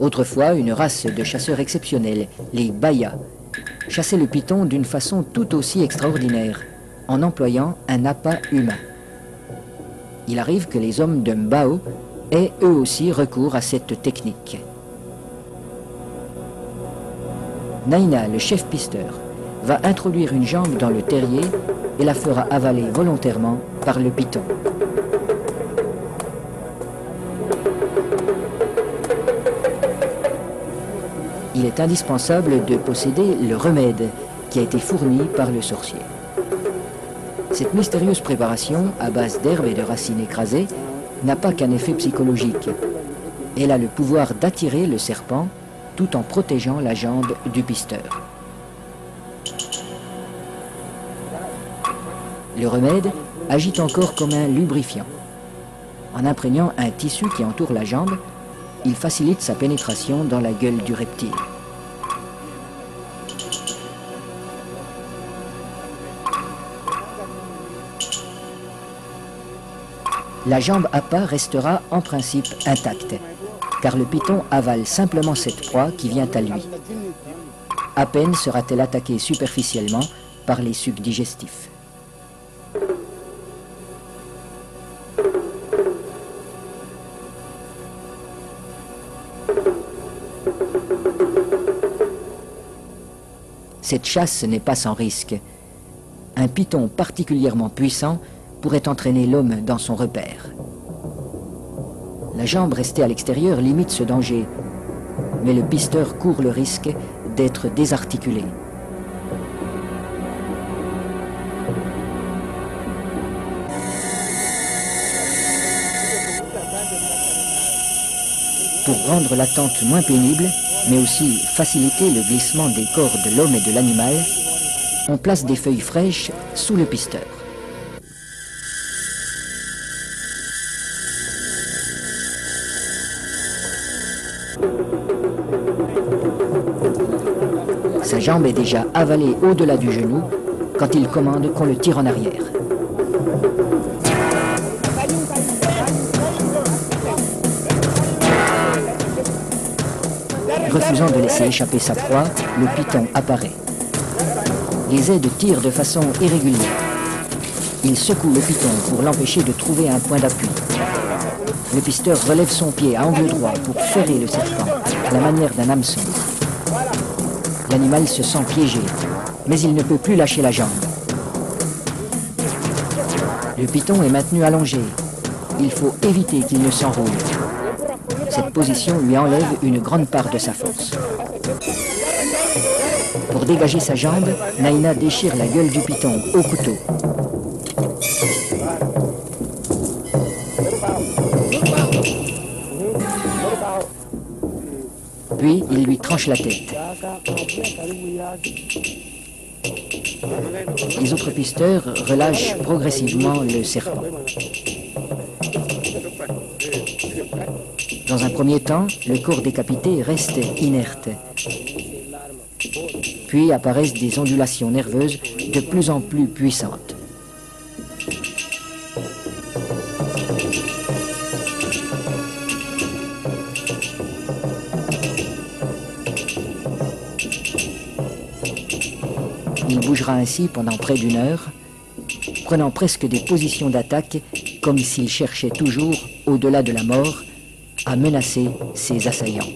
Autrefois, une race de chasseurs exceptionnels, les Bayas, chassaient le python d'une façon tout aussi extraordinaire, en employant un appât humain. Il arrive que les hommes de Mbao aient eux aussi recours à cette technique. Naina, le chef pisteur, va introduire une jambe dans le terrier et la fera avaler volontairement par le python. Il est indispensable de posséder le remède qui a été fourni par le sorcier. Cette mystérieuse préparation, à base d'herbes et de racines écrasées, n'a pas qu'un effet psychologique. Elle a le pouvoir d'attirer le serpent tout en protégeant la jambe du pisteur. Le remède agit encore comme un lubrifiant. En imprégnant un tissu qui entoure la jambe, il facilite sa pénétration dans la gueule du reptile. La jambe appât restera en principe intacte, car le python avale simplement cette proie qui vient à lui. À peine sera-t-elle attaquée superficiellement par les sucs digestifs. Cette chasse n'est pas sans risque. Un python particulièrement puissant pourrait entraîner l'homme dans son repère. La jambe restée à l'extérieur limite ce danger, mais le pisteur court le risque d'être désarticulé. Pour rendre l'attente moins pénible, mais aussi faciliter le glissement des corps de l'homme et de l'animal, on place des feuilles fraîches sous le pisteur. Sa jambe est déjà avalée au-delà du genou quand il commande qu'on le tire en arrière. Refusant de laisser échapper sa proie, le python apparaît. Les aides tirent de façon irrégulière. Il secoue le python pour l'empêcher de trouver un point d'appui. Le pisteur relève son pied à angle droit pour ferrer le serpent, à la manière d'un hameçon. L'animal se sent piégé, mais il ne peut plus lâcher la jambe. Le python est maintenu allongé. Il faut éviter qu'il ne s'enroule. Cette position lui enlève une grande part de sa force. Pour dégager sa jambe, Naina déchire la gueule du python au couteau. Puis, il lui tranche la tête. Les autres pisteurs relâchent progressivement le serpent. Dans un premier temps, le corps décapité reste inerte. Puis apparaissent des ondulations nerveuses de plus en plus puissantes. Il bougera ainsi pendant près d'une heure, prenant presque des positions d'attaque comme s'il cherchait toujours, au-delà de la mort, à menacer ses assaillants.